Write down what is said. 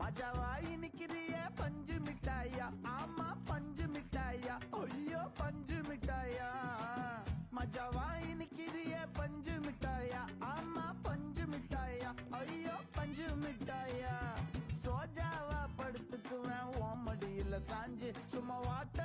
மஜாவாயி நிக்கிறிய பஞ்சு மிட்டாயா ஆமா பஞ்சு மிட்டாயா ஐயோ பஞ்சு மிட்டாயா மஜாவாயி நிக்கிறிய பஞ்சு மிட்டாயா ஆமா பஞ்சு மிட்டாயா ஐயோ பஞ்சு மிட்டாயா சோஜாவா படுத்துக்குவேன் ஓமடியில சாஞ்சு சும்மா வாட்ட